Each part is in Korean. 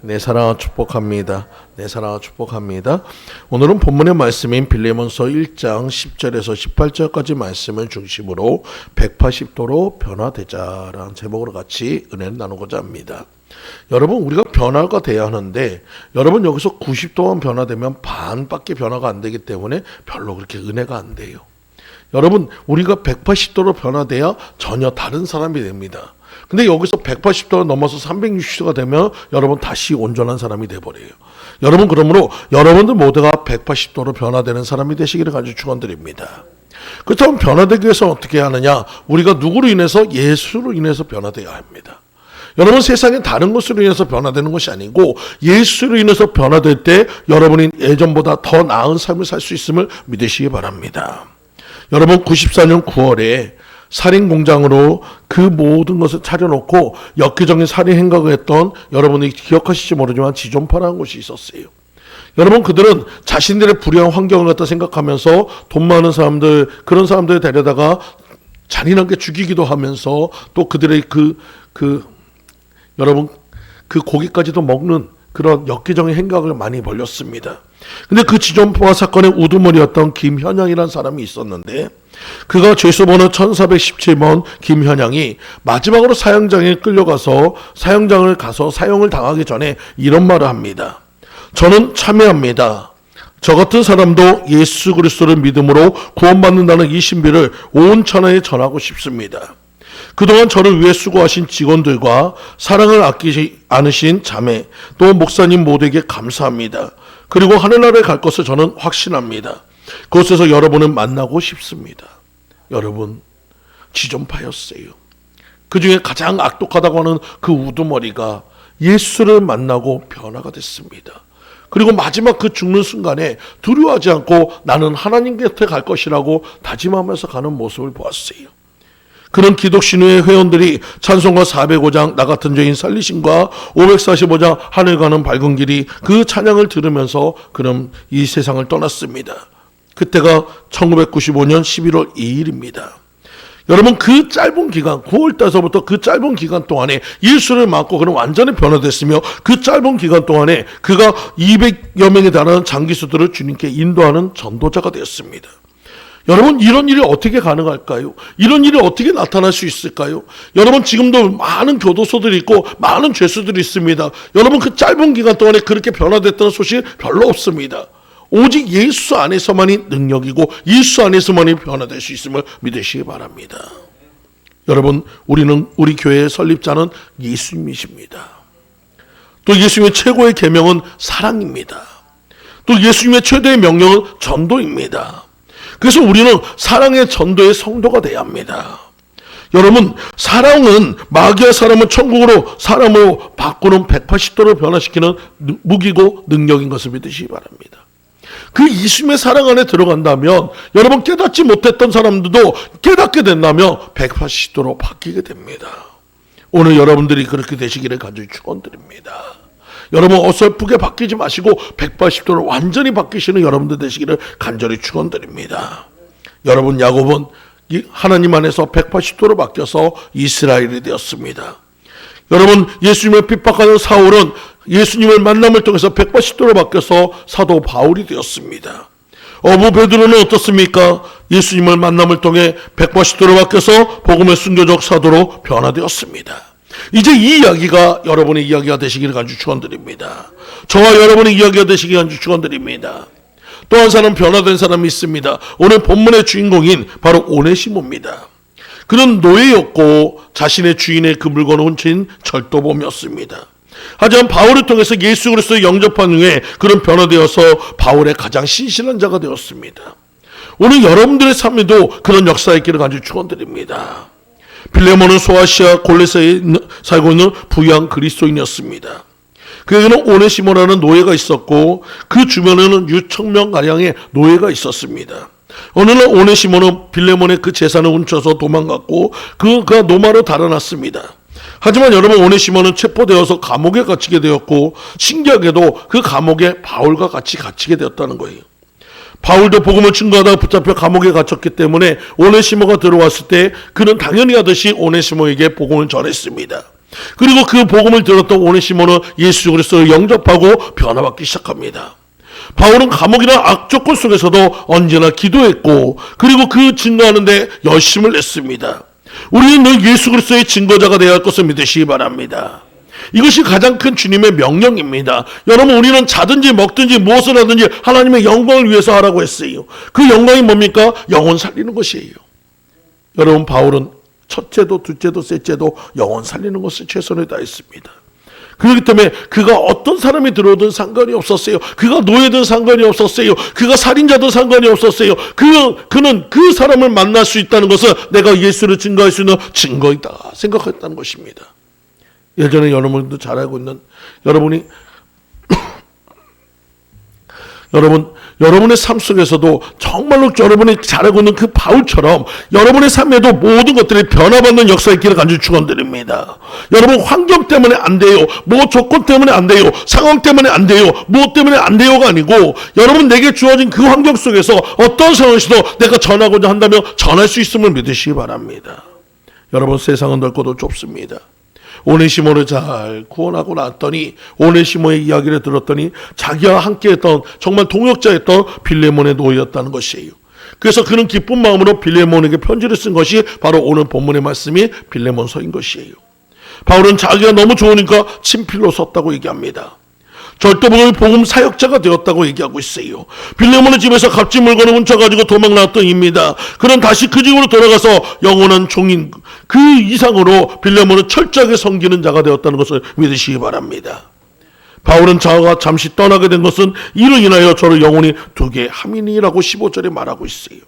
내 사랑을 축복합니다. 내 사랑을 축복합니다. 오늘은 본문의 말씀인 빌레몬서 1장 10절에서 18절까지 말씀을 중심으로 180도로 변화되자라는 제목으로 같이 은혜를 나누고자 합니다. 여러분, 우리가 변화가 돼야 하는데 여러분 여기서 90도만 변화되면 반밖에 변화가 안 되기 때문에 별로 그렇게 은혜가 안 돼요. 여러분, 우리가 180도로 변화돼야 전혀 다른 사람이 됩니다. 근데 여기서 180도가 넘어서 360도가 되면 여러분 다시 온전한 사람이 돼버려요. 여러분, 그러므로 여러분들 모두가 180도로 변화되는 사람이 되시기를 간절히 축원드립니다. 그렇다면 변화되기 위해서 어떻게 하느냐? 우리가 누구로 인해서? 예수로 인해서 변화되어야 합니다. 여러분, 세상에 다른 것으로 인해서 변화되는 것이 아니고 예수로 인해서 변화될 때 여러분이 예전보다 더 나은 삶을 살 수 있음을 믿으시기 바랍니다. 여러분, 94년 9월에 살인공장으로 그 모든 것을 차려놓고 엽기적인 살인 행각을 했던, 여러분이 기억하실지 모르지만 지존파라는 곳이 있었어요. 여러분, 그들은 자신들의 불의한 환경을 갖다 생각하면서 돈 많은 사람들, 그런 사람들을 데려다가 잔인하게 죽이기도 하면서 또 그들의 여러분 그 고기까지도 먹는 그런 엽기적인 행각을 많이 벌였습니다. 근데 그 지존파 사건의 우두머리였던 김현양이라는 사람이 있었는데, 그가 죄수번호 1417번 김현양이 마지막으로 사형장에 끌려가서 사형장을 가서 사형을 당하기 전에 이런 말을 합니다. 저는 참여합니다. 저 같은 사람도 예수 그리스도를 믿음으로 구원받는다는 이 신비를 온 천하에 전하고 싶습니다. 그동안 저를 위해 수고하신 직원들과 사랑을 아끼지 않으신 자매 또 목사님 모두에게 감사합니다. 그리고 하늘나라에 갈 것을 저는 확신합니다. 그곳에서 여러분을 만나고 싶습니다. 여러분, 지존파였어요. 그 중에 가장 악독하다고 하는 그 우두머리가 예수를 만나고 변화가 됐습니다. 그리고 마지막 그 죽는 순간에 두려워하지 않고 나는 하나님 곁에 갈 것이라고 다짐하면서 가는 모습을 보았어요. 그런 기독신우의 회원들이 찬송가 405장 나 같은 죄인 살리심과 545장 하늘 가는 밝은 길이, 그 찬양을 들으면서 그럼 이 세상을 떠났습니다. 그때가 1995년 11월 2일입니다. 여러분, 그 짧은 기간, 9월 달서부터 그 짧은 기간 동안에 예수를 맡고 그럼 완전히 변화됐으며, 그 짧은 기간 동안에 그가 200여 명에 달하는 장기수들을 주님께 인도하는 전도자가 되었습니다. 여러분, 이런 일이 어떻게 가능할까요? 이런 일이 어떻게 나타날 수 있을까요? 여러분, 지금도 많은 교도소들이 있고 많은 죄수들이 있습니다. 여러분, 그 짧은 기간 동안에 그렇게 변화됐다는 소식이 별로 없습니다. 오직 예수 안에서만이 능력이고 예수 안에서만이 변화될 수 있음을 믿으시기 바랍니다. 여러분, 우리 교회의 설립자는 예수님이십니다. 또 예수님의 최고의 계명은 사랑입니다. 또 예수님의 최대의 명령은 전도입니다. 그래서 우리는 사랑의 전도의 성도가 되어야 합니다. 여러분, 사랑은 마귀와 사람을 천국으로 사람으로 바꾸는 180도를 변화시키는 무기고 능력인 것을 믿으시기 바랍니다. 그 예수님의 사랑 안에 들어간다면 여러분, 깨닫지 못했던 사람들도 깨닫게 된다면 180도로 바뀌게 됩니다. 오늘 여러분들이 그렇게 되시기를 간절히 축원드립니다. 여러분, 어설프게 바뀌지 마시고 180도로 완전히 바뀌시는 여러분들 되시기를 간절히 축원드립니다. 여러분, 야곱은 하나님 안에서 180도로 바뀌어서 이스라엘이 되었습니다. 여러분, 예수님을 핍박하는 사울은 예수님을 만남을 통해서 180도로 바뀌어서 사도 바울이 되었습니다. 어부 베드로는 어떻습니까? 예수님을 만남을 통해 180도로 바뀌어서 복음의 순교적 사도로 변화되었습니다. 이제 이 이야기가 여러분의 이야기가 되시기를 간절히 축원드립니다. 저와 여러분의 이야기가 되시기를 간절히 축원드립니다. 또 한 사람, 변화된 사람이 있습니다. 오늘 본문의 주인공인 바로 오네시모입니다. 그는 노예였고 자신의 주인의 그 물건을 훔친 절도범이었습니다. 하지만 바울을 통해서 예수 그리스도를 영접한 후에 그는 변화되어서 바울의 가장 신실한 자가 되었습니다. 오늘 여러분들의 삶에도 그런 역사가 있기를 간절히 축원드립니다. 빌레몬은 소아시아 골레사에 살고 있는 부유한 그리스도인이었습니다. 그에게는 오네시모라는 노예가 있었고 그 주변에는 6,000명가량의 노예가 있었습니다. 어느 날 오네시모는 빌레몬의 그 재산을 훔쳐서 도망갔고 그가 노마로 달아났습니다. 하지만 여러분, 오네시모는 체포되어서 감옥에 갇히게 되었고 신기하게도 그 감옥에 바울과 같이 갇히게 되었다는 거예요. 바울도 복음을 증거하다가 붙잡혀 감옥에 갇혔기 때문에 오네시모가 들어왔을 때 그는 당연히 하듯이 오네시모에게 복음을 전했습니다. 그리고 그 복음을 들었던 오네시모는 예수 그리스도를 영접하고 변화받기 시작합니다. 바울은 감옥이나 악조건 속에서도 언제나 기도했고 그리고 그 증거하는 데 열심을 냈습니다. 우리는 늘 예수 그리스도의 증거자가 되어야 할 것을 믿으시기 바랍니다. 이것이 가장 큰 주님의 명령입니다. 여러분, 우리는 자든지 먹든지 무엇을 하든지 하나님의 영광을 위해서 하라고 했어요. 그 영광이 뭡니까? 영혼 살리는 것이에요. 여러분, 바울은 첫째도 둘째도 셋째도 영혼 살리는 것을 최선을 다했습니다. 그렇기 때문에 그가 어떤 사람이 들어오든 상관이 없었어요. 그가 노예든 상관이 없었어요. 그가 살인자든 상관이 없었어요. 그는 그 사람을 만날 수 있다는 것은 내가 예수를 증거할 수 있는 증거이다 생각했다는 것입니다. 예전에 여러분도 잘 알고 있는 여러분의 삶 속에서도 정말로 여러분이 잘 알고 있는 그 바울처럼 여러분의 삶에도 모든 것들이 변화받는 역사의 길을 간절히 축원드립니다. 여러분, 환경 때문에 안 돼요. 뭐 조건 때문에 안 돼요. 상황 때문에 안 돼요. 무엇 때문에 안 돼요가 아니고 여러분 내게 주어진 그 환경 속에서 어떤 상황에서도 내가 전하고자 한다면 전할 수 있음을 믿으시기 바랍니다. 여러분, 세상은 넓고도 좁습니다. 오네시모를 잘 구원하고 났더니 오네시모의 이야기를 들었더니 자기와 함께했던 정말 동역자였던 빌레몬의 노예였다는 것이에요. 그래서 그는 기쁜 마음으로 빌레몬에게 편지를 쓴 것이 바로 오늘 본문의 말씀이 빌레몬서인 것이에요. 바울은 자기가 너무 좋으니까 친필로 썼다고 얘기합니다. 절대복음의 복음 사역자가 되었다고 얘기하고 있어요. 빌레몬의 집에서 값진 물건을 훔쳐가지고 도망 나왔던 입니다. 그는 다시 그 집으로 돌아가서 영원한 종인 그 이상으로 빌레몬은 철저하게 섬기는 자가 되었다는 것을 믿으시기 바랍니다. 바울은 자가 잠시 떠나게 된 것은 이로 인하여 저를 영원히 두게 함이니라고 15절에 말하고 있어요.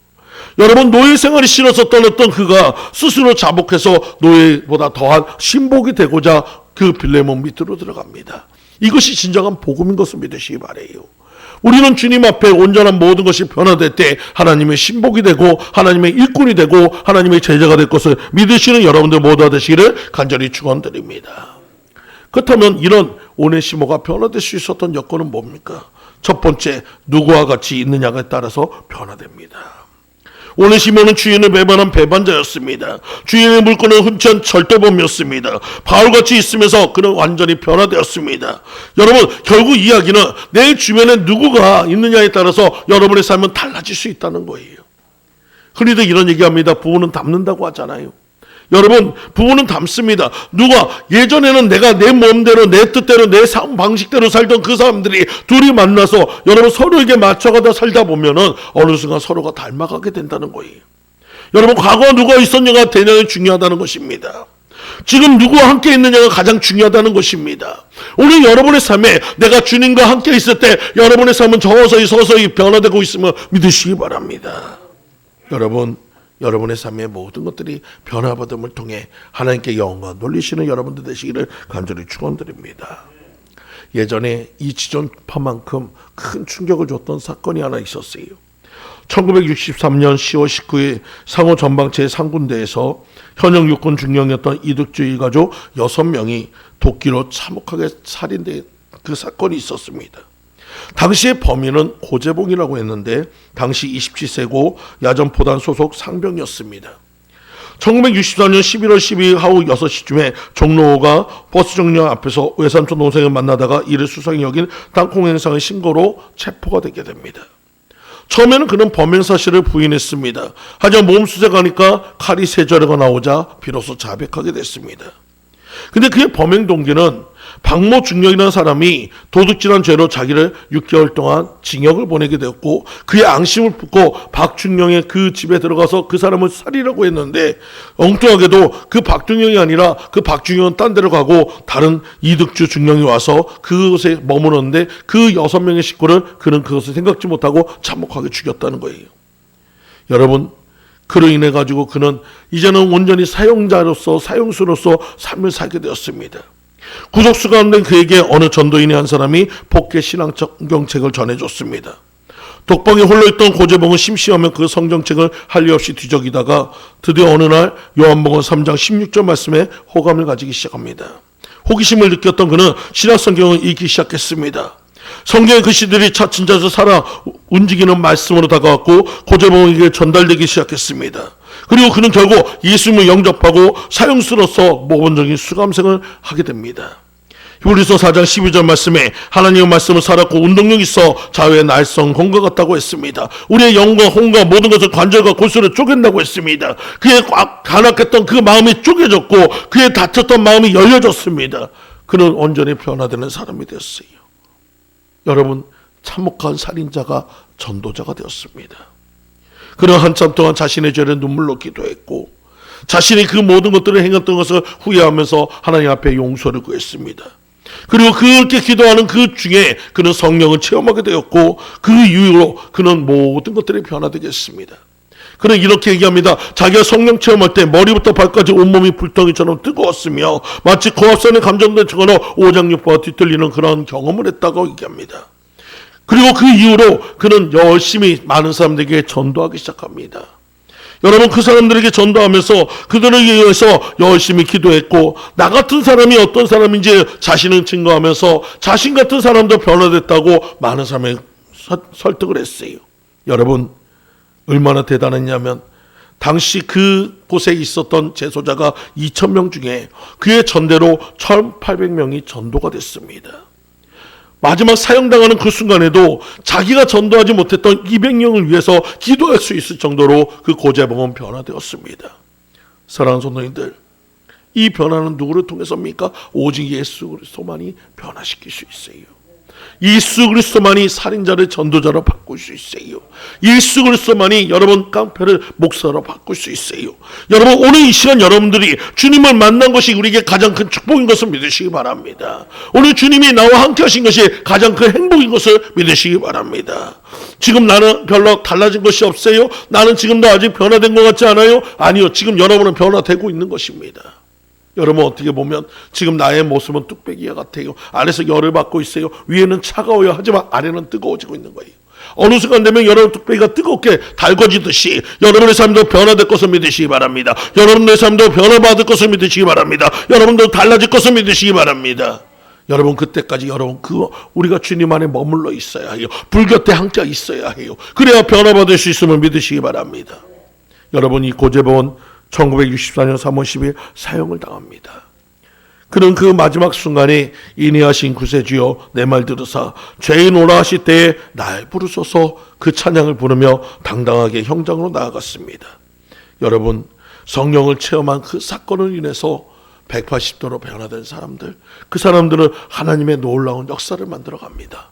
여러분, 노예 생활이 싫어서 떠났던 그가 스스로 자복해서 노예보다 더한 신복이 되고자 그 빌레몬 밑으로 들어갑니다. 이것이 진정한 복음인 것을 믿으시기 바라요. 우리는 주님 앞에 온전한 모든 것이 변화될 때 하나님의 신복이 되고 하나님의 일꾼이 되고 하나님의 제자가 될 것을 믿으시는 여러분들 모두가 되시기를 간절히 축원드립니다. 그렇다면 이런 오네시모가 변화될 수 있었던 여건은 뭡니까? 첫 번째, 누구와 같이 있느냐에 따라서 변화됩니다. 오네시모는 주인을 배반한 배반자였습니다. 주인의 물건을 훔친 절도범이었습니다. 바울같이 있으면서 그는 완전히 변화되었습니다. 여러분, 결국 이야기는 내 주변에 누구가 있느냐에 따라서 여러분의 삶은 달라질 수 있다는 거예요. 흔히들 이런 얘기합니다. 부부는 닮는다고 하잖아요. 여러분, 부부는 닮습니다. 누가 예전에는 내가 내 몸대로 내 뜻대로 내 삶 방식대로 살던 그 사람들이 둘이 만나서 여러분 서로에게 맞춰가다 살다 보면은 어느 순간 서로가 닮아가게 된다는 거예요. 여러분, 과거와 누가 있었냐가 대단히 중요하다는 것입니다. 지금 누구와 함께 있느냐가 가장 중요하다는 것입니다. 오늘 여러분의 삶에 내가 주님과 함께 있을 때 여러분의 삶은 서서히 변화되고 있음을 믿으시기 바랍니다. 여러분의 삶의 모든 것들이 변화받음을 통해 하나님께 영광 돌리시는 여러분들 되시기를 간절히 축원드립니다. 예전에 이 지존파만큼 큰 충격을 줬던 사건이 하나 있었어요. 1963년 10월 19일 상호 전방 제3군대에서 현역 육군 중령이었던 이득주 일가족 6명이 도끼로 참혹하게 살인된 그 사건이 있었습니다. 당시의 범인은 고재봉이라고 했는데 당시 27세고 야전포단 소속 상병이었습니다. 1964년 11월 12일 하루 6시쯤에 종로가 버스 정류장 앞에서 외삼촌 동생을 만나다가 이를 수상히 여긴 땅콩 행상의 신고로 체포가 되게 됩니다. 처음에는 그는 범행 사실을 부인했습니다. 하지만 몸수색 하니까 칼이 3자루가 나오자 비로소 자백하게 됐습니다. 근데 그의 범행 동기는 박모 중령이라는 사람이 도둑질한 죄로 자기를 6개월 동안 징역을 보내게 되었고 그의 앙심을 품고 박중령의 그 집에 들어가서 그 사람을 살리려고 했는데 엉뚱하게도 그 박중령이 아니라 그 박중령은 딴 데로 가고 다른 이득주 중령이 와서 그곳에 머무렀는데 그 6명의 식구를 그는 그것을 생각지 못하고 참혹하게 죽였다는 거예요. 여러분, 그로 인해 가지고 그는 이제는 온전히 사용자로서 사용수로서 삶을 살게 되었습니다. 구속수가 없는 그에게 어느 전도인의 한 사람이 복개 신앙적 성경책을 전해줬습니다. 독방에 홀려있던 고재봉은 심심하면 그 성경책을 할 리 없이 뒤적이다가 드디어 어느 날 요한복음 3장 16절 말씀에 호감을 가지기 시작합니다. 호기심을 느꼈던 그는 신약 성경을 읽기 시작했습니다. 성경의 글씨들이 차츰 차츰 살아 움직이는 말씀으로 다가왔고 고재봉에게 전달되기 시작했습니다. 그리고 그는 결국 예수님을 영접하고 사형수로서 모범적인 수감생을 하게 됩니다. 히브리서 4장 12절 말씀에 하나님의 말씀을 살았고 운동력 있어 자유의 날성 검과 같다고 했습니다. 우리의 영과 혼과 모든 것을 관절과 골수를 쪼갠다고 했습니다. 그의 간악했던 그 마음이 쪼개졌고 그의 다쳤던 마음이 열려졌습니다. 그는 온전히 변화되는 사람이 되었어요. 여러분, 참혹한 살인자가 전도자가 되었습니다. 그는 한참 동안 자신의 죄를 눈물로 기도했고 자신이 그 모든 것들을 행했던 것을 후회하면서 하나님 앞에 용서를 구했습니다. 그리고 그렇게 기도하는 그 중에 그는 성령을 체험하게 되었고 그 이후로 그는 모든 것들이 변화되겠습니다. 그는 이렇게 얘기합니다. 자기가 성령 체험할 때 머리부터 발까지 온몸이 불덩이처럼 뜨거웠으며 마치 고압선에 감정된 척으로 오장육부가 뒤틀리는 그런 경험을 했다고 얘기합니다. 그리고 그 이후로 그는 열심히 많은 사람들에게 전도하기 시작합니다. 여러분, 그 사람들에게 전도하면서 그들을 위해서 열심히 기도했고 나 같은 사람이 어떤 사람인지 자신을 증거하면서 자신 같은 사람도 변화됐다고 많은 사람이 설득을 했어요. 여러분, 얼마나 대단했냐면 당시 그 곳에 있었던 제소자가 2,000명 중에 그의 전대로 1,800명이 전도가 됐습니다. 마지막 사형당하는 그 순간에도 자기가 전도하지 못했던 200명을 위해서 기도할 수 있을 정도로 그 고재봉은 변화되었습니다. 사랑하는 성도님들, 이 변화는 누구를 통해서입니까? 오직 예수 그리스도만이 변화시킬 수 있어요. 예수 그리스도만이 살인자를 전도자로 바꿀 수 있어요. 예수 그리스도만이 여러분 깡패를 목사로 바꿀 수 있어요. 여러분, 오늘 이 시간 여러분들이 주님을 만난 것이 우리에게 가장 큰 축복인 것을 믿으시기 바랍니다. 오늘 주님이 나와 함께 하신 것이 가장 큰 행복인 것을 믿으시기 바랍니다. 지금 나는 별로 달라진 것이 없어요? 나는 지금도 아직 변화된 것 같지 않아요? 아니요, 지금 여러분은 변화되고 있는 것입니다. 여러분, 어떻게 보면 지금 나의 모습은 뚝배기와 같아요. 안에서 열을 받고 있어요. 위에는 차가워요. 하지만 아래는 뜨거워지고 있는 거예요. 어느 순간 되면 여러분 뚝배기가 뜨겁게 달궈지듯이 여러분의 삶도 변화될 것을 믿으시기 바랍니다. 여러분의 삶도 변화받을 것을 믿으시기 바랍니다. 여러분도 달라질 것을 믿으시기 바랍니다. 여러분, 그때까지 여러분 우리가 주님 안에 머물러 있어야 해요. 불 곁에 함께 있어야 해요. 그래야 변화받을 수 있음을 믿으시기 바랍니다. 여러분, 이 고재봉은 1964년 3월 10일 사형을 당합니다. 그는 그 마지막 순간에 인내하신 구세주여 내 말 들으사 죄인 오라 하실 때에 날 부르소서 그 찬양을 부르며 당당하게 형장으로 나아갔습니다. 여러분, 성령을 체험한 그 사건을 인해서 180도로 변화된 사람들, 그 사람들은 하나님의 놀라운 역사를 만들어갑니다.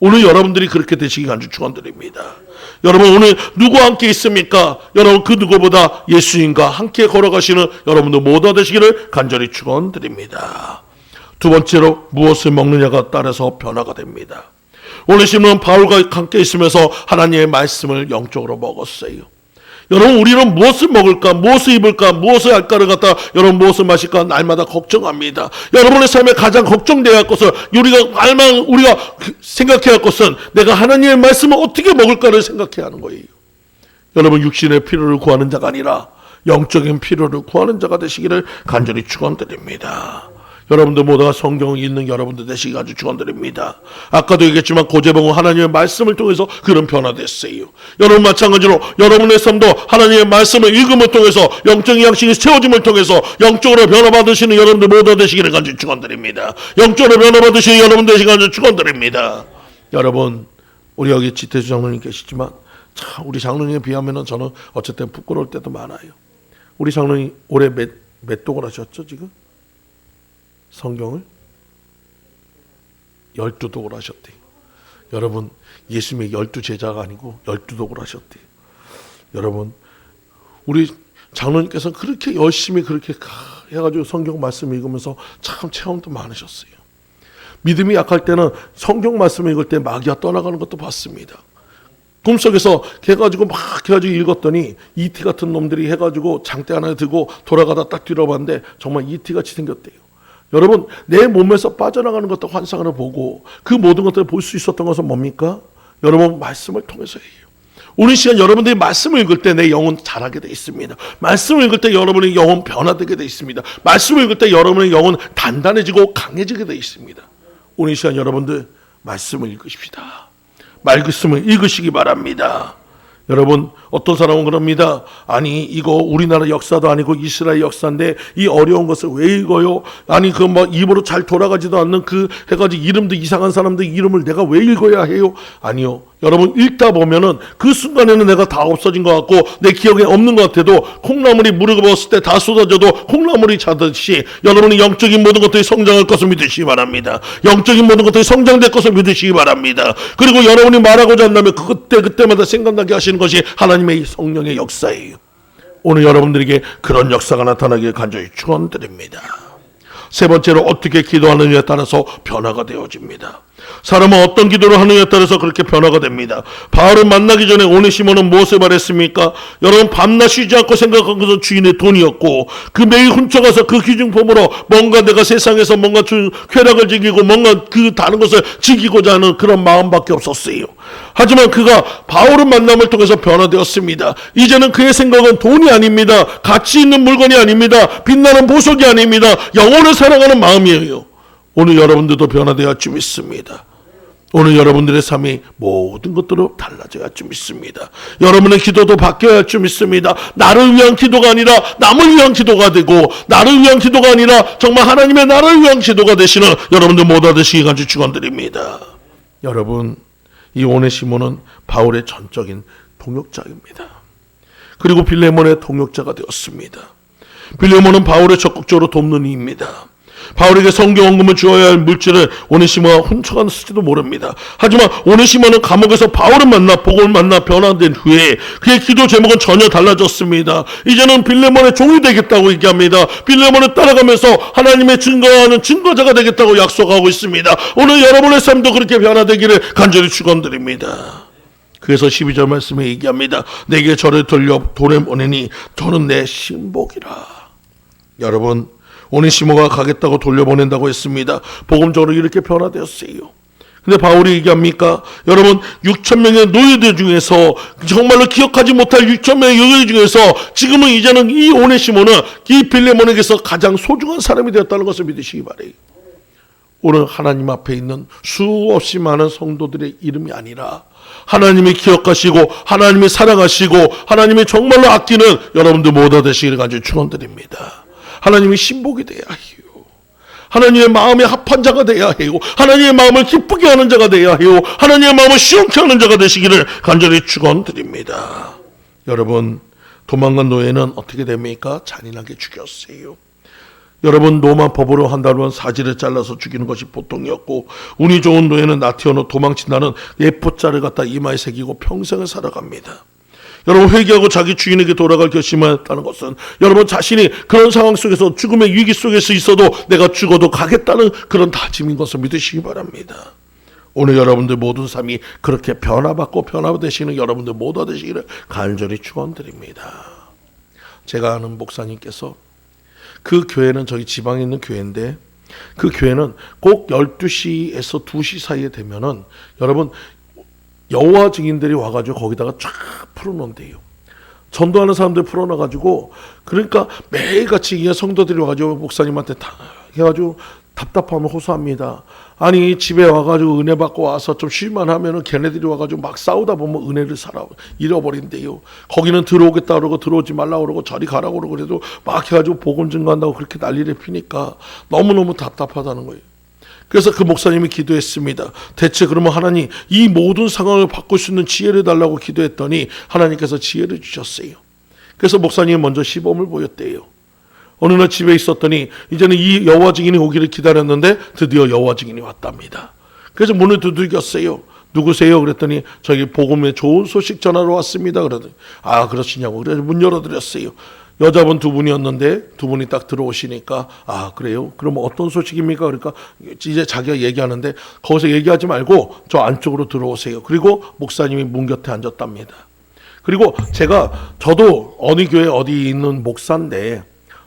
오늘 여러분들이 그렇게 되시기 간절히 축원드립니다. 여러분, 오늘 누구와 함께 있습니까? 여러분, 그 누구보다 예수님과 함께 걸어가시는 여러분들 모두 되시기를 간절히 축원드립니다. 두 번째로 무엇을 먹느냐가 따라서 변화가 됩니다. 오늘 시몬은 바울과 함께 있으면서 하나님의 말씀을 영적으로 먹었어요. 여러분, 우리는 무엇을 먹을까, 무엇을 입을까, 무엇을 할까를 갖다 여러분 무엇을 마실까 날마다 걱정합니다. 여러분의 삶에 가장 걱정되어야 할 것은 우리가 생각해야 할 것은 내가 하나님의 말씀을 어떻게 먹을까를 생각해야 하는 거예요. 여러분, 육신의 필요를 구하는 자가 아니라 영적인 필요를 구하는 자가 되시기를 간절히 축원드립니다. 여러분들 모두가 성경을 읽는 여러분들 되시기 아주 축원드립니다. 아까도 얘기했지만 고재봉은 하나님의 말씀을 통해서 그런 변화됐어요. 여러분 마찬가지로 여러분의 삶도 하나님의 말씀을 읽음을 통해서 영적인 양식이 채워짐을 통해서 영적으로 변화받으시는 여러분들 모두 되시기를 간절히 축원드립니다. 영적으로 변화받으시는 여러분들 되시기를 간절히 축원드립니다. 여러분, 우리 여기 지태주 장로님 계시지만 참 우리 장로님에 비하면 저는 어쨌든 부끄러울 때도 많아요. 우리 장로님 올해 몇 독을 하셨죠 지금? 성경을 12독을 하셨대요. 여러분, 예수님의 12제자가 아니고 12독을 하셨대요. 여러분, 우리 장로님께서는 그렇게 열심히 그렇게 해가지고 성경 말씀 읽으면서 참 체험도 많으셨어요. 믿음이 약할 때는 성경 말씀 읽을 때 마귀가 떠나가는 것도 봤습니다. 꿈속에서 해가지고 막 해가지고 읽었더니 ET 같은 놈들이 해가지고 장대 하나 들고 돌아가다 딱 뒤로봤는데 정말 ET같이 생겼대요. 여러분, 내 몸에서 빠져나가는 것도 환상을 보고 그 모든 것들을 볼 수 있었던 것은 뭡니까? 여러분, 말씀을 통해서예요. 오늘 시간 여러분들이 말씀을 읽을 때 내 영혼 자라게 돼 있습니다. 말씀을 읽을 때 여러분의 영혼 변화되게 돼 있습니다. 말씀을 읽을 때 여러분의 영혼 단단해지고 강해지게 돼 있습니다. 오늘 시간 여러분들 말씀을 읽으십시다. 말씀을 읽으시기 바랍니다. 여러분, 어떤 사람은 그럽니다. 아니, 이거 우리나라 역사도 아니고 이스라엘 역사인데 이 어려운 것을 왜 읽어요? 아니, 그 뭐 입으로 잘 돌아가지도 않는 그 해가지고 이름도 이상한 사람들 이름을 내가 왜 읽어야 해요? 아니요. 여러분, 읽다 보면은 그 순간에는 내가 다 없어진 것 같고 내 기억에 없는 것 같아도 콩나물이 물을 부었을 때 다 쏟아져도 콩나물이 자듯이 여러분이 영적인 모든 것들이 성장할 것을 믿으시기 바랍니다. 영적인 모든 것들이 성장될 것을 믿으시기 바랍니다. 그리고 여러분이 말하고자 한다면 그때마다 생각나게 하시는 것이 하나님의 성령의 역사예요. 오늘 여러분들에게 그런 역사가 나타나길 간절히 축원드립니다. 세 번째로, 어떻게 기도하느냐에 따라서 변화가 되어집니다. 사람은 어떤 기도를 하느냐에 따라서 그렇게 변화가 됩니다. 바울을 만나기 전에 오네시모는 무엇을 바랬습니까? 여러분, 밤낮 쉬지 않고 생각한 것은 주인의 돈이었고 그 매일 훔쳐가서 그 기준품으로 뭔가 내가 세상에서 뭔가 쾌락을 즐기고 뭔가 그 다른 것을 즐기고자 하는 그런 마음밖에 없었어요. 하지만 그가 바울을 만남을 통해서 변화되었습니다. 이제는 그의 생각은 돈이 아닙니다. 가치 있는 물건이 아닙니다. 빛나는 보석이 아닙니다. 영혼을 사랑하는 마음이에요. 오늘 여러분들도 변화되어야 할 줄 믿습니다. 오늘 여러분들의 삶이 모든 것들로 달라져야 할 줄 믿습니다. 여러분의 기도도 바뀌어야 할 줄 믿습니다. 나를 위한 기도가 아니라 남을 위한 기도가 되고, 나를 위한 기도가 아니라 정말 하나님의 나를 위한 기도가 되시는 여러분들 모두 되시기 간절히 축원드립니다. 여러분, 이 오네시모는 바울의 전적인 동역자입니다. 그리고 빌레몬의 동역자가 되었습니다. 빌레몬은 바울을 적극적으로 돕는 이입니다. 바울에게 성경 언급을 주어야 할 물질을 오네시모가 훔쳐갔을지도 모릅니다. 하지만 오네시모는 감옥에서 바울을 만나 복음을 만나 변화된 후에 그의 기도 제목은 전혀 달라졌습니다. 이제는 빌레몬의 종이 되겠다고 얘기합니다. 빌레몬을 따라가면서 하나님의 증거하는 증거자가 되겠다고 약속하고 있습니다. 오늘 여러분의 삶도 그렇게 변화되기를 간절히 축원드립니다. 그래서 12절 말씀에 얘기합니다. 내게 저를 돌려 보내니 저는 내 신복이라. 여러분, 오네시모가 가겠다고 돌려보낸다고 했습니다. 복음적으로 이렇게 변화되었어요. 근데 바울이 얘기합니까? 여러분, 6,000명의 노예들 중에서 정말로 기억하지 못할 6,000명의 노예 중에서 지금은 이제는 이 오네시모는 이 빌레몬에게서 가장 소중한 사람이 되었다는 것을 믿으시기 바래요. 오늘 하나님 앞에 있는 수없이 많은 성도들의 이름이 아니라 하나님이 기억하시고 하나님이 사랑하시고 하나님이 정말로 아끼는 여러분들 모두 되시기를 간절히 축원드립니다. 하나님의 신복이 되어야 해요. 하나님의 마음에 합한 자가 되어야 해요. 하나님의 마음을 기쁘게 하는 자가 되어야 해요. 하나님의 마음을 시원케 하는 자가 되시기를 간절히 축원드립니다. 여러분, 도망간 노예는 어떻게 됩니까? 잔인하게 죽였어요. 여러분, 로마 법으로 한다면 사지를 잘라서 죽이는 것이 보통이었고, 운이 좋은 노예는 나티오노 도망친다는 예포자를 갖다 이마에 새기고 평생을 살아갑니다. 여러분, 회개하고 자기 주인에게 돌아갈 결심했다는 것은 여러분 자신이 그런 상황 속에서 죽음의 위기 속에서 있어도 내가 죽어도 가겠다는 그런 다짐인 것을 믿으시기 바랍니다. 오늘 여러분들 모든 삶이 그렇게 변화받고 변화되시는 여러분들 모두 되시기를 간절히 축원드립니다. 제가 아는 목사님께서, 그 교회는 저희 지방에 있는 교회인데 그 교회는 꼭 12시에서 2시 사이에 되면은 여러분 여호와 증인들이 와가지고 거기다가 쫙 풀어놓은대요. 전도하는 사람들 풀어놔가지고, 그러니까 매일같이 그냥 성도들이 와가지고 목사님한테 다 해가지고 답답하면 호소합니다. 아니, 집에 와가지고 은혜 받고 와서 좀 쉴만 하면은 걔네들이 와가지고 막 싸우다 보면 은혜를 잃어버린대요. 거기는 들어오겠다 그러고 들어오지 말라고 그러고 저리 가라고 그러고 그래도 막 해가지고 복음 증거한다고 그렇게 난리를 피니까 너무너무 답답하다는 거예요. 그래서 그 목사님이 기도했습니다. 대체 그러면 하나님, 이 모든 상황을 바꿀 수 있는 지혜를 달라고 기도했더니 하나님께서 지혜를 주셨어요. 그래서 목사님이 먼저 시범을 보였대요. 어느 날 집에 있었더니 이제는 이 여호와 증인이 오기를 기다렸는데 드디어 여호와 증인이 왔답니다. 그래서 문을 두들겼어요. 누구세요? 그랬더니 저기 복음의 좋은 소식 전하러 왔습니다. 그러더니 아, 그러시냐고. 그래서 문 열어드렸어요. 여자분 두 분이었는데 두 분이 딱 들어오시니까 아, 그래요? 그럼 어떤 소식입니까? 그러니까 이제 자기가 얘기하는데 거기서 얘기하지 말고 저 안쪽으로 들어오세요. 그리고 목사님이 문 곁에 앉았답니다. 그리고 저도 어느 교회 어디 있는 목사인데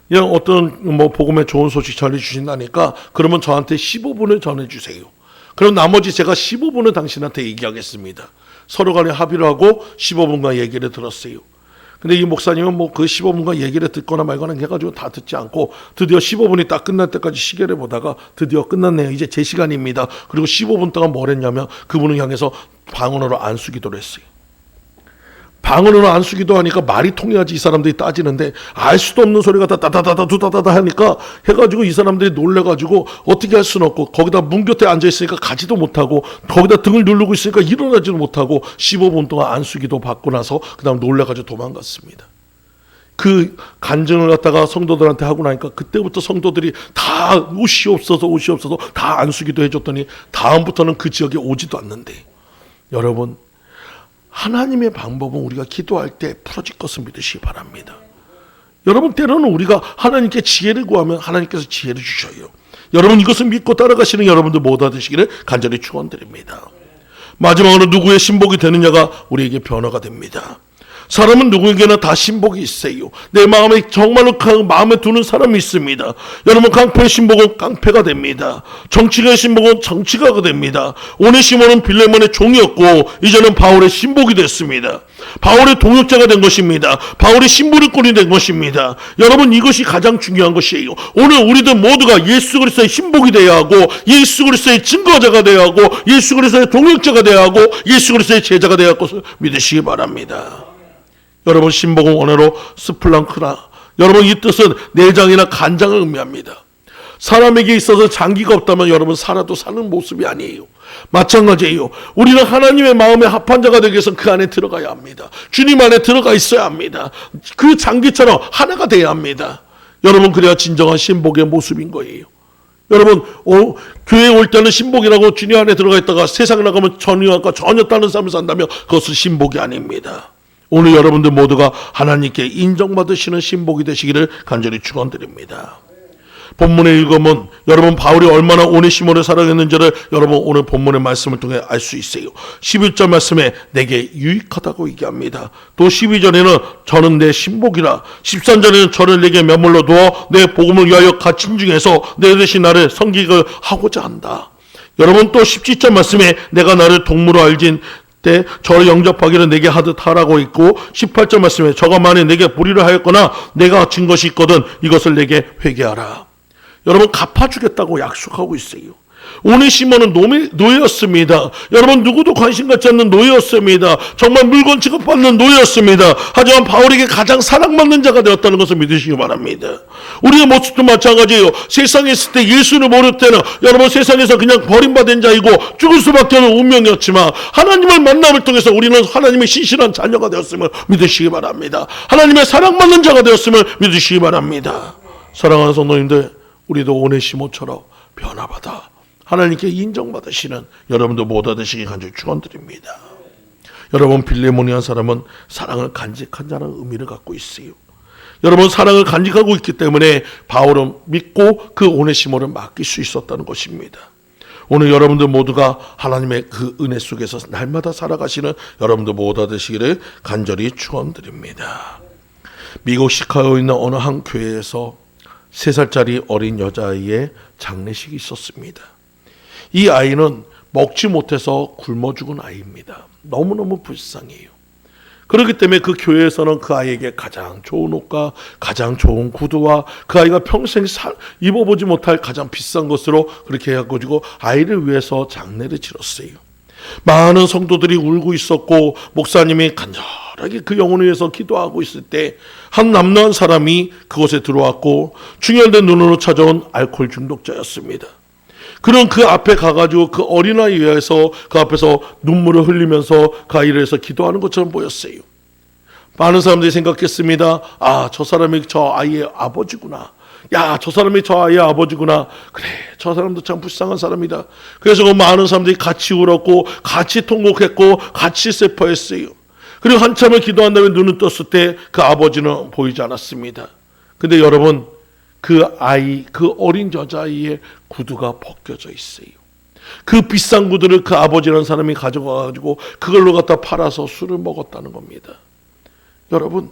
그냥 어떤 뭐 복음의 좋은 소식 전해주신다니까 그러면 저한테 15분을 전해주세요. 그럼 나머지 제가 15분을 당신한테 얘기하겠습니다. 서로 간에 합의를 하고 15분간 얘기를 들었어요. 근데 이 목사님은 뭐 그 15분간 얘기를 듣거나 말거나 해가지고 다 듣지 않고 드디어 15분이 딱 끝날 때까지 시계를 보다가 드디어 끝났네요. 이제 제 시간입니다. 그리고 15분 동안 뭘 했냐면 그분을 향해서 방언으로 안수기도를 했어요. 방언으로 안수기도 하니까 말이 통해야지 이 사람들이 따지는데 알 수도 없는 소리가 다다다다다 두다다다 하니까 해가지고 이 사람들이 놀래가지고 어떻게 할 수는 없고 거기다 문 곁에 앉아있으니까 가지도 못하고 거기다 등을 누르고 있으니까 일어나지도 못하고 15분 동안 안수기도 받고 나서 그 다음 놀래가지고 도망갔습니다. 그 간증을 갖다가 성도들한테 하고 나니까 그때부터 성도들이 다 옷이 없어서 다 안수기도 해줬더니 다음부터는 그 지역에 오지도 않는데, 여러분 하나님의 방법은 우리가 기도할 때 풀어질 것을 믿으시기 바랍니다. 여러분 때로는 우리가 하나님께 지혜를 구하면 하나님께서 지혜를 주셔요. 여러분 이것을 믿고 따라가시는 여러분들 모두 되시기를 간절히 축원드립니다. 마지막으로 누구의 신복이 되느냐가 우리에게 변화가 됩니다. 사람은 누구에게나 다 신복이 있어요. 내 마음에 정말로 마음에 두는 사람이 있습니다. 여러분 깡패의 신복은 깡패가 됩니다. 정치가의 신복은 정치가가 됩니다. 오네시모는 빌레몬의 종이었고 이제는 바울의 신복이 됐습니다. 바울의 동역자가 된 것입니다. 바울의 신부를 꾸린 된 것입니다. 여러분 이것이 가장 중요한 것이에요. 오늘 우리들 모두가 예수 그리스도의 신복이 되어야 하고 예수 그리스도의 증거자가 되어야 하고 예수 그리스도의 동역자가 되어야 하고 예수 그리스도의 제자가 되어야 할 것을 믿으시기 바랍니다. 여러분 신복은 원어로 스플랑크나, 여러분 이 뜻은 내장이나 간장을 의미합니다. 사람에게 있어서 장기가 없다면 여러분 살아도 사는 모습이 아니에요. 마찬가지예요. 우리는 하나님의 마음에 합한 자가 되기 위해서 그 안에 들어가야 합니다. 주님 안에 들어가 있어야 합니다. 그 장기처럼 하나가 돼야 합니다. 여러분 그래야 진정한 신복의 모습인 거예요. 여러분 교회에 올 때는 신복이라고 주님 안에 들어가 있다가 세상 나가면 전혀 다른 삶을 산다면 그것은 신복이 아닙니다. 오늘 여러분들 모두가 하나님께 인정받으시는 신복이 되시기를 간절히 축원드립니다. 본문의 읽음은 여러분 바울이 얼마나 오네시모를 사랑했는지를 여러분 오늘 본문의 말씀을 통해 알 수 있어요. 11절 말씀에 내게 유익하다고 얘기합니다. 또 12절에는 저는 내 신복이라, 13절에는 저를 내게 면물로 두어 내 복음을 위하여 갇힌 중에서 내 대신 나를 섬기게 하고자 한다. 여러분 또 17절 말씀에 내가 나를 동무로 알진 때 저를 영접하기를 내게 하듯 하라고 있고, 18절 말씀에 저가 만에 내게 불의를 하였거나 내가 진 것이 있거든 이것을 내게 회개하라. 여러분 갚아주겠다고 약속하고 있어요. 오네시모는 노예였습니다. 여러분 누구도 관심 갖지 않는 노예였습니다. 정말 물건 취급받는 노예였습니다. 하지만 바울에게 가장 사랑받는 자가 되었다는 것을 믿으시기 바랍니다. 우리의 모습도 마찬가지예요. 세상에 있을 때 예수를 모를 때는 여러분 세상에서 그냥 버림받은 자이고 죽을 수밖에 없는 운명이었지만 하나님을 만남을 통해서 우리는 하나님의 신실한 자녀가 되었음을 믿으시기 바랍니다. 하나님의 사랑받는 자가 되었음을 믿으시기 바랍니다. 사랑하는 성도님들, 우리도 오네시모처럼 변화받아 하나님께 인정받으시는 여러분도 모두 되시기 간절히 축원드립니다. 여러분 빌레몬이라는 사람은 사랑을 간직한 자라는 의미를 갖고 있어요. 여러분 사랑을 간직하고 있기 때문에 바울은 믿고 그 오네시모를 맡길 수 있었다는 것입니다. 오늘 여러분들 모두가 하나님의 그 은혜 속에서 날마다 살아가시는 여러분들 모두 되시기를 간절히 축원드립니다. 미국 시카고에 있는 어느 한 교회에서 3살짜리 어린 여자아이의 장례식이 있었습니다. 이 아이는 먹지 못해서 굶어 죽은 아이입니다. 너무너무 불쌍해요. 그렇기 때문에 그 교회에서는 그 아이에게 가장 좋은 옷과 가장 좋은 구두와 그 아이가 평생 입어보지 못할 가장 비싼 것으로 그렇게 해가지고 아이를 위해서 장례를 치렀어요. 많은 성도들이 울고 있었고 목사님이 간절하게 그 영혼을 위해서 기도하고 있을 때 한 남녀한 사람이 그곳에 들어왔고 중열된 눈으로 찾아온 알코올 중독자였습니다. 그런 그 앞에 가가지고 그 어린아이 위해서 그 앞에서 눈물을 흘리면서 그 아이를 위해서 기도하는 것처럼 보였어요. 많은 사람들이 생각했습니다. 아, 저 사람이 저 아이의 아버지구나. 야, 저 사람이 저 아이의 아버지구나. 그래, 저 사람도 참 불쌍한 사람이다. 그래서 그 많은 사람들이 같이 울었고 같이 통곡했고 같이 슬퍼했어요. 그리고 한참을 기도한 다음에 눈을 떴을 때 그 아버지는 보이지 않았습니다. 근데 여러분 그 아이, 그 어린 여자아이의 구두가 벗겨져 있어요. 그 비싼 구두를 그 아버지라는 사람이 가져가가지고 그걸로 갖다 팔아서 술을 먹었다는 겁니다. 여러분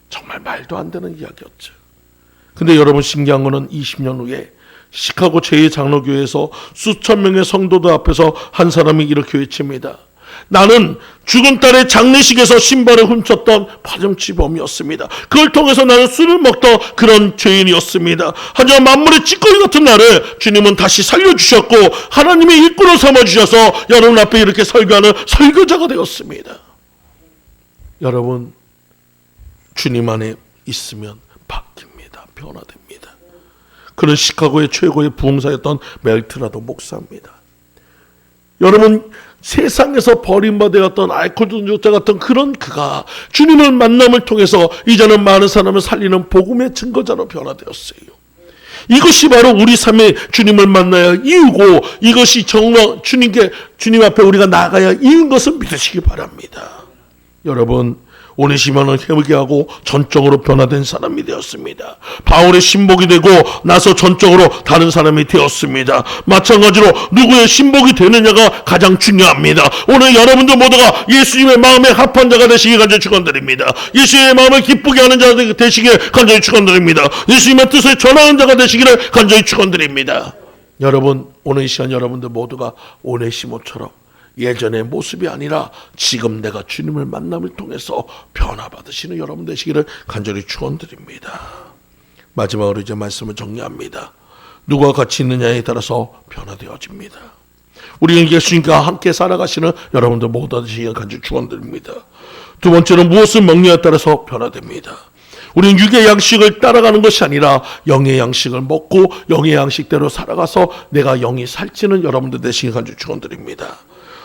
정말 말도 안 되는 이야기였죠. 근데 여러분 신기한 거는 20년 후에 시카고 제2장로교회에서 수천 명의 성도들 앞에서 한 사람이 이렇게 외칩니다. 나는 죽은 딸의 장례식에서 신발을 훔쳤던 파렴치범이었습니다. 그걸 통해서 나는 술을 먹던 그런 죄인이었습니다. 하지만 만물의 찌꺼기 같은 나를 주님은 다시 살려주셨고 하나님의 일꾼을 삼아주셔서 여러분 앞에 이렇게 설교하는 설교자가 되었습니다. 여러분 주님 안에 있으면 바뀝니다. 변화됩니다. 그는 시카고의 최고의 부흥사였던 멜트라도 목사입니다. 여러분 세상에서 버림받았던 알코올 중독자 같은 그런 그가 주님을 만남을 통해서 이제는 많은 사람을 살리는 복음의 증거자로 변화되었어요. 이것이 바로 우리 삶에 주님을 만나야 이유고, 이것이 정말 주님 앞에 우리가 나가야 이유인 것을 믿으시기 바랍니다. 여러분 오네시모는 회개하고 전적으로 변화된 사람이 되었습니다. 바울의 신복이 되고 나서 전적으로 다른 사람이 되었습니다. 마찬가지로 누구의 신복이 되느냐가 가장 중요합니다. 오늘 여러분들 모두가 예수님의 마음에 합한 자가 되시길 간절히 축원드립니다. 예수님의 마음을 기쁘게 하는 자가 되시길 간절히 축원드립니다. 예수님의 뜻을 전하는 자가 되시기를 간절히 축원드립니다. 여러분 오늘 이 시간 여러분들 모두가 오네시모처럼 예전의 모습이 아니라 지금 내가 주님을 만남을 통해서 변화받으시는 여러분 되시기를 간절히 축원드립니다. 마지막으로 이제 말씀을 정리합니다. 누가 같이 있느냐에 따라서 변화되어집니다. 우리는 예수님과 함께 살아가시는 여러분들 모두 되시기를 간절히 축원드립니다. 두 번째는 무엇을 먹느냐에 따라서 변화됩니다. 우리는 육의 양식을 따라가는 것이 아니라 영의 양식을 먹고 영의 양식대로 살아가서 내가 영이 살찌는 여러분들 되시기를 간절히 축원드립니다.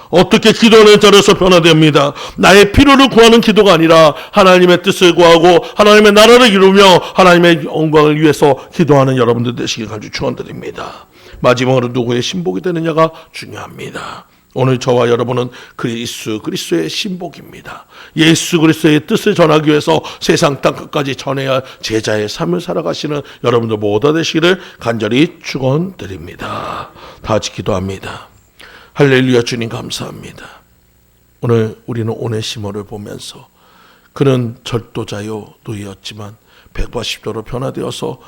어떻게 기도하는 자로서 변화됩니다. 나의 필요를 구하는 기도가 아니라 하나님의 뜻을 구하고 하나님의 나라를 이루며 하나님의 영광을 위해서 기도하는 여러분들 되시길 간절히 축원드립니다. 마지막으로 누구의 신복이 되느냐가 중요합니다. 오늘 저와 여러분은 그리스도의 신복입니다. 예수 그리스도의 뜻을 전하기 위해서 세상 땅끝까지 전해야 할 제자의 삶을 살아가시는 여러분들 모두 되시기를 간절히 축원드립니다. 다 같이 기도합니다. 할렐루야. 주님 감사합니다. 오늘 우리는 오네시모를 보면서 그는 절도자요 노예였지만 180도로 변화되어서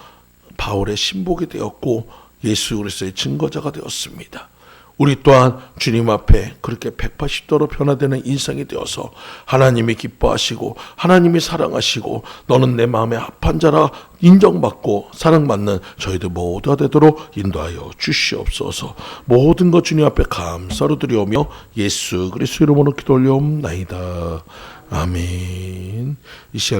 바울의 신복이 되었고 예수 그리스도의 증거자가 되었습니다. 우리 또한 주님 앞에 그렇게 180도로 변화되는 인생이 되어서 하나님이 기뻐하시고 하나님이 사랑하시고 너는 내 마음에 합한 자라 인정받고 사랑받는 저희들 모두가 되도록 인도하여 주시옵소서. 모든 것 주님 앞에 감사로 드리오며 예수 그리스도 이름으로 기도 올려옵나이다. 아멘. 이 시간